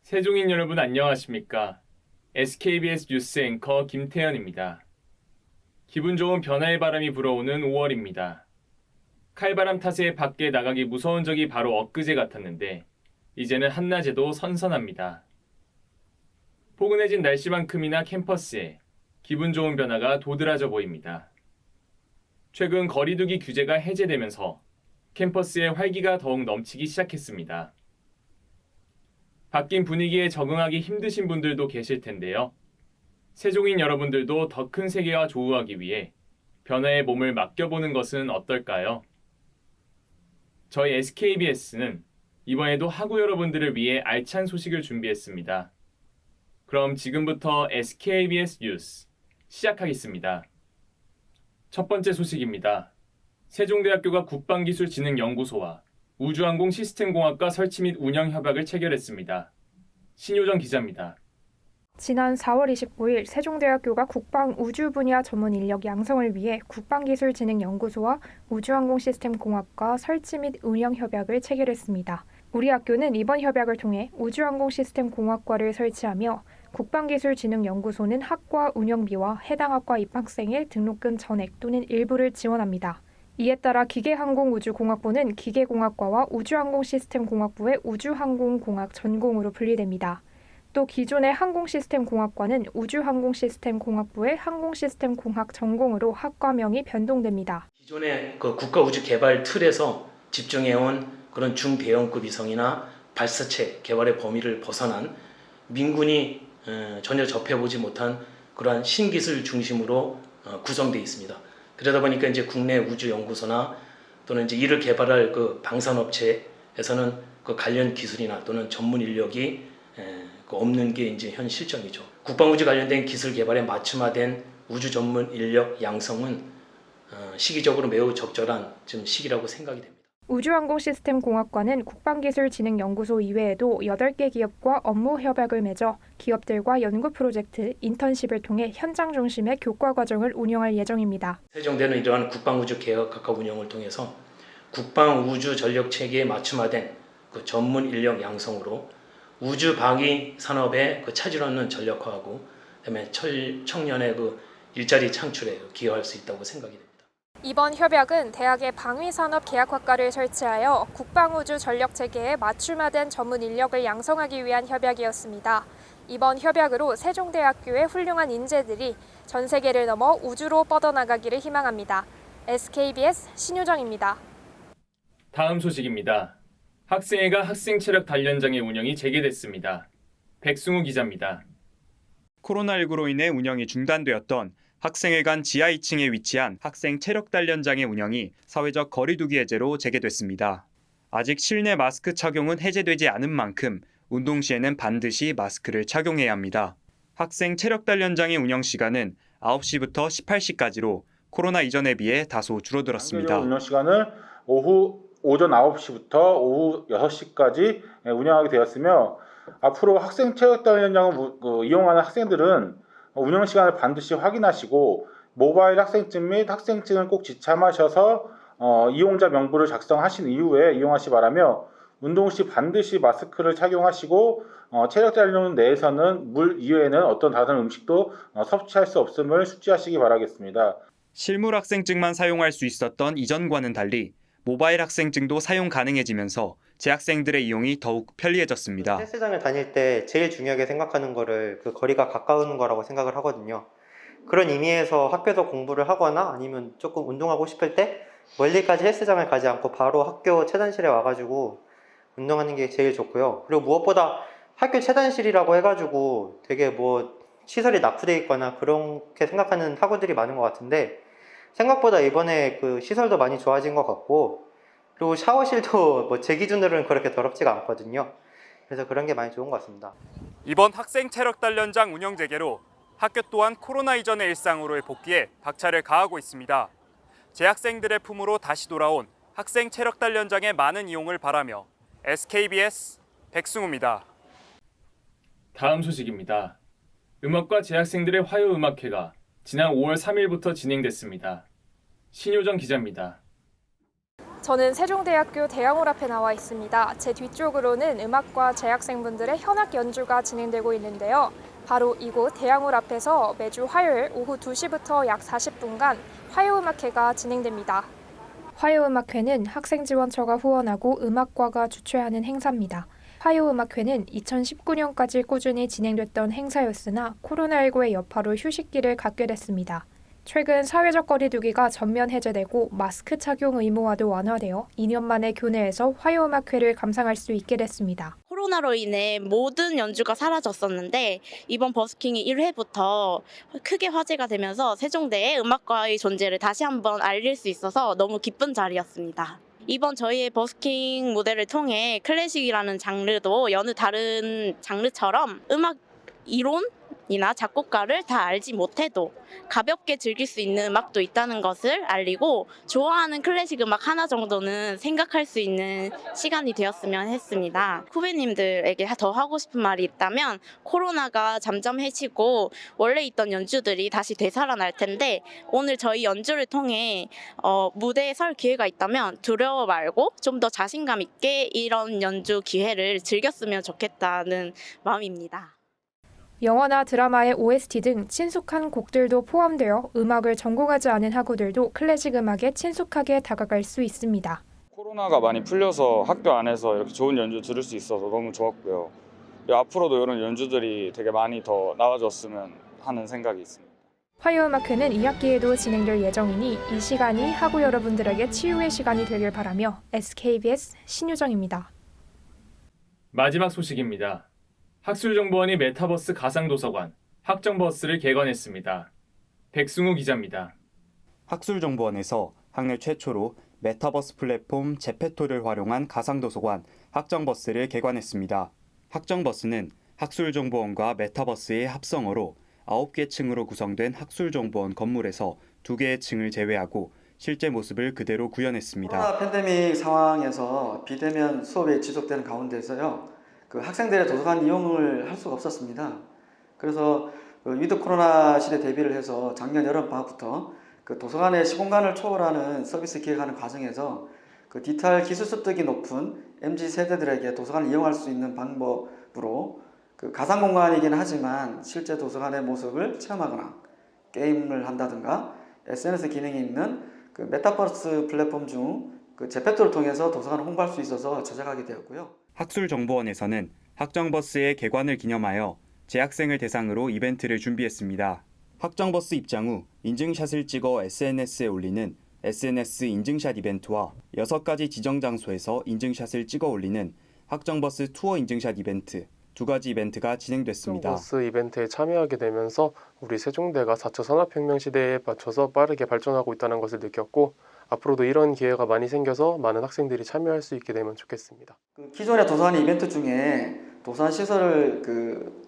세종인 여러분 안녕하십니까? SKBS 뉴스 앵커 김태현입니다. 기분 좋은 변화의 바람이 불어오는 5월입니다. 칼바람 탓에 밖에 나가기 무서운 적이 바로 엊그제 같았는데 이제는 한낮에도 선선합니다. 포근해진 날씨만큼이나 캠퍼스에 기분 좋은 변화가 도드라져 보입니다. 최근 거리두기 규제가 해제되면서 캠퍼스의 활기가 더욱 넘치기 시작했습니다. 바뀐 분위기에 적응하기 힘드신 분들도 계실 텐데요. 세종인 여러분들도 더 큰 세계와 조우하기 위해 변화에 몸을 맡겨보는 것은 어떨까요? 저희 SKBS는 이번에도 학우 여러분들을 위해 알찬 소식을 준비했습니다. 그럼 지금부터 SKBS 뉴스 시작하겠습니다. 첫 번째 소식입니다. 세종대학교가 국방기술진흥연구소와 우주항공시스템공학과 설치 및 운영 협약을 체결했습니다. 신효정 기자입니다. 지난 4월 29일 세종대학교가 국방 우주 분야 전문 인력 양성을 위해 국방기술진흥연구소와 우주항공시스템공학과 설치 및 운영 협약을 체결했습니다. 우리 학교는 이번 협약을 통해 우주항공시스템공학과를 설치하며 국방기술진흥연구소는 학과 운영비와 해당 학과 입학생의 등록금 전액 또는 일부를 지원합니다. 이에 따라 기계항공우주공학부는 기계공학과와 우주항공시스템공학부의 우주항공공학 전공으로 분리됩니다. 또 기존의 항공시스템공학과는 우주항공시스템공학부의 항공시스템공학 전공으로 학과명이 변동됩니다. 기존의 그 국가우주개발 틀에서 집중해온 그런 중대형급 위성이나 발사체 개발의 범위를 벗어난 민군이 전혀 접해보지 못한 그러한 신기술 중심으로 구성되어 있습니다. 그러다 보니까 이제 국내 우주연구소나 또는 이제 이를 개발할 그 방산업체에서는 그 관련 기술이나 또는 전문 인력이 없는 게 이제 현 실정이죠. 국방우주 관련된 기술 개발에 맞춤화된 우주 전문 인력 양성은 시기적으로 매우 적절한 좀 시기라고 생각이 됩니다. 우주항공시스템공학과는 국방기술진흥연구소 이외에도 8개 기업과 업무 협약을 맺어 기업들과 연구 프로젝트, 인턴십을 통해 현장 중심의 교과 과정을 운영할 예정입니다. 세종대는 이러한 국방우주 개혁 각각 운영을 통해서 국방우주 전력체계에 맞춤화된 그 전문 인력 양성으로 우주 방위 산업에 그 차질 없는 전력화하고 그다음에 청년의 그 일자리 창출에 기여할 수 있다고 생각이 됩니다. 이번 협약은 대학의 방위산업계약학과를 설치하여 국방우주 전력체계에 맞춤화된 전문 인력을 양성하기 위한 협약이었습니다. 이번 협약으로 세종대학교의 훌륭한 인재들이 전 세계를 넘어 우주로 뻗어나가기를 희망합니다. SKBS 신효정입니다. 다음 소식입니다. 학생회가 학생체력 단련장의 운영이 재개됐습니다. 백승우 기자입니다. 코로나19로 인해 운영이 중단되었던 학생회관 지하 2층에 위치한 학생 체력 단련장의 운영이 사회적 거리두기 해제로 재개됐습니다. 아직 실내 마스크 착용은 해제되지 않은 만큼 운동 시에는 반드시 마스크를 착용해야 합니다. 학생 체력 단련장의 운영 시간은 9시부터 18시까지로 코로나 이전에 비해 다소 줄어들었습니다. 운영 시간을 오전 9시부터 오후 6시까지 운영하게 되었으며 앞으로 학생 체력 단련장을 이용하는 학생들은 운영 시간을 반드시 확인하시고 모바일 학생증 및 학생증을 꼭 지참하셔서 이용자 명부를 작성하신 이후에 이용하시 바라며 운동 시 반드시 마스크를 착용하시고 체력 단련 내에서는 물 이외에는 어떤 다른 음식도 섭취할 수 없음을 숙지하시기 바라겠습니다. 실물 학생증만 사용할 수 있었던 이전과는 달리 모바일 학생증도 사용 가능해지면서 재학생들의 이용이 더욱 편리해졌습니다. 헬스장을 다닐 때 제일 중요하게 생각하는 거를 그 거리가 가까운 거라고 생각을 하거든요. 그런 의미에서 학교에서 공부를 하거나 아니면 조금 운동하고 싶을 때 멀리까지 헬스장을 가지 않고 바로 학교 체단실에 와가지고 운동하는 게 제일 좋고요. 그리고 무엇보다 학교 체단실이라고 해가지고 되게 뭐 시설이 낙후되어 있거나 그렇게 생각하는 학우들이 많은 것 같은데 생각보다 이번에 그 시설도 많이 좋아진 것 같고 그리고 샤워실도 뭐 제 기준으로는 그렇게 더럽지가 않거든요. 그래서 그런 게 많이 좋은 것 같습니다. 이번 학생 체력 단련장 운영 재개로 학교 또한 코로나 이전의 일상으로의 복귀에 박차를 가하고 있습니다. 재학생들의 품으로 다시 돌아온 학생 체력 단련장의 많은 이용을 바라며 SKBS 백승우입니다. 다음 소식입니다. 음악과 재학생들의 화요음악회가 지난 5월 3일부터 진행됐습니다. 신효정 기자입니다. 저는 세종대학교 대학홀 앞에 나와 있습니다. 제 뒤쪽으로는 음악과 재학생분들의 현악 연주가 진행되고 있는데요. 바로 이곳 대학홀 앞에서 매주 화요일 오후 2시부터 약 40분간 화요음악회가 진행됩니다. 화요음악회는 학생지원처가 후원하고 음악과가 주최하는 행사입니다. 화요음악회는 2019년까지 꾸준히 진행됐던 행사였으나 코로나19의 여파로 휴식기를 갖게 됐습니다. 최근 사회적 거리두기가 전면 해제되고 마스크 착용 의무화도 완화되어 2년 만에 교내에서 화요음악회를 감상할 수 있게 됐습니다. 코로나로 인해 모든 연주가 사라졌었는데 이번 버스킹이 1회부터 크게 화제가 되면서 세종대의 음악과의 존재를 다시 한번 알릴 수 있어서 너무 기쁜 자리였습니다. 이번 저희의 버스킹 무대를 통해 클래식이라는 장르도 여느 다른 장르처럼 음악 이론이나 작곡가를 다 알지 못해도 가볍게 즐길 수 있는 음악도 있다는 것을 알리고 좋아하는 클래식 음악 하나 정도는 생각할 수 있는 시간이 되었으면 했습니다. 후배님들에게 더 하고 싶은 말이 있다면 코로나가 잠잠해지고 원래 있던 연주들이 다시 되살아날 텐데 오늘 저희 연주를 통해 무대에 설 기회가 있다면 두려워 말고 좀 더 자신감 있게 이런 연주 기회를 즐겼으면 좋겠다는 마음입니다. 영화나 드라마의 OST 등 친숙한 곡들도 포함되어 음악을 전공하지 않은 학우들도 클래식 음악에 친숙하게 다가갈 수 있습니다. 코로나가 많이 풀려서 학교 안에서 이렇게 좋은 연주 들을 수 있어서 너무 좋았고요. 그리고 앞으로도 이런 연주들이 되게 많이 더 나아졌으면 하는 생각이 있습니다. 화요음악회는 2학기에도 진행될 예정이니 이 시간이 학우 여러분들에게 치유의 시간이 되길 바라며 SKBS 신유정입니다. 마지막 소식입니다. 학술정보원이 메타버스 가상도서관 학정버스를 개관했습니다. 백승우 기자입니다. 학술정보원에서 학내 최초로 메타버스 플랫폼 제페토를 활용한 가상도서관 학정버스를 개관했습니다. 학정버스는 학술정보원과 메타버스의 합성어로 9개 층으로 구성된 학술정보원 건물에서 2개의 층을 제외하고 실제 모습을 그대로 구현했습니다. 코로나 팬데믹 상황에서 비대면 수업이 지속되는 가운데서요. 학생들의 도서관 이용을 할 수가 없었습니다. 그래서 위드 코로나 시대 대비를 해서 작년 여름 방학부터 도서관의 시공간을 초월하는 서비스 기획하는 과정에서 디지털 기술 습득이 높은 MZ 세대들에게 도서관을 이용할 수 있는 방법으로 가상 공간이긴 하지만 실제 도서관의 모습을 체험하거나 게임을 한다든가 SNS 기능이 있는 메타버스 플랫폼 중 제페토를 통해서 도서관을 홍보할 수 있어서 제작하게 되었고요. 학술정보원에서는 학정버스의 개관을 기념하여 재학생을 대상으로 이벤트를 준비했습니다. 학정버스 입장 후 인증샷을 찍어 SNS에 올리는 SNS 인증샷 이벤트와 6가지 지정 장소에서 인증샷을 찍어 올리는 학정버스 투어 인증샷 이벤트, 2가지 이벤트가 진행됐습니다. 버스 이벤트에 참여하게 되면서 우리 세종대가 4차 산업혁명 시대에 맞춰서 빠르게 발전하고 있다는 것을 느꼈고 앞으로도 이런 기회가 많이 생겨서 많은 학생들이 참여할 수 있게 되면 좋겠습니다. 기존의 도서관 이벤트 중에 도서관 시설을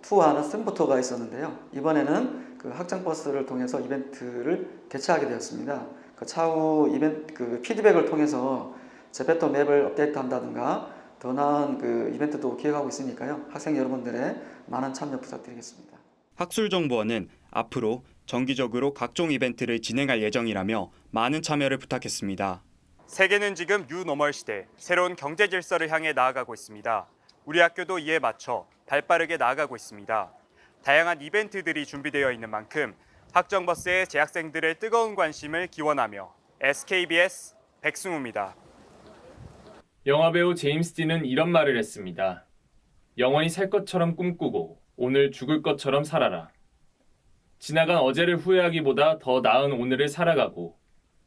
투어하는 샘부터가 있었는데요. 이번에는 학정버스를 통해서 이벤트를 개최하게 되었습니다. 차후 이벤트 피드백을 통해서 제페토 맵을 업데이트한다든가 더 나은 이벤트도 기획하고 있으니까요. 학생 여러분들의 많은 참여 부탁드리겠습니다. 학술정보원은 앞으로 정기적으로 각종 이벤트를 진행할 예정이라며 많은 참여를 부탁했습니다. 세계는 지금 뉴노멀 시대, 새로운 경제 질서를 향해 나아가고 있습니다. 우리 학교도 이에 맞춰 발빠르게 나아가고 있습니다. 다양한 이벤트들이 준비되어 있는 만큼 학정버스의 재학생들의 뜨거운 관심을 기원하며 SKBS 백승우입니다. 영화배우 제임스 딘은 이런 말을 했습니다. 영원히 살 것처럼 꿈꾸고 오늘 죽을 것처럼 살아라. 지나간 어제를 후회하기보다 더 나은 오늘을 살아가고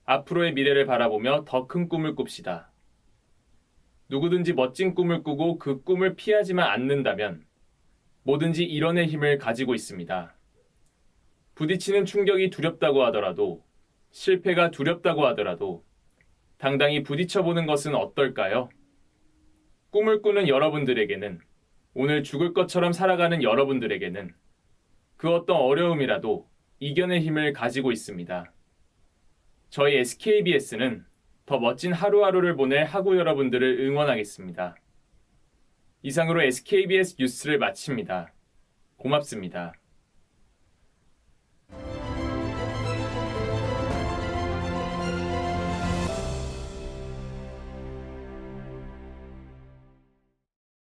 앞으로의 미래를 바라보며 더 큰 꿈을 꿉시다. 누구든지 멋진 꿈을 꾸고 그 꿈을 피하지만 않는다면 뭐든지 이뤄낼 힘을 가지고 있습니다. 부딪히는 충격이 두렵다고 하더라도 실패가 두렵다고 하더라도 당당히 부딪혀보는 것은 어떨까요? 꿈을 꾸는 여러분들에게는 오늘 죽을 것처럼 살아가는 여러분들에게는 그 어떤 어려움이라도 이겨낼 힘을 가지고 있습니다. 저희 SKBS는 더 멋진 하루하루를 보낼 학우 여러분들을 응원하겠습니다. 이상으로 SKBS 뉴스를 마칩니다. 고맙습니다.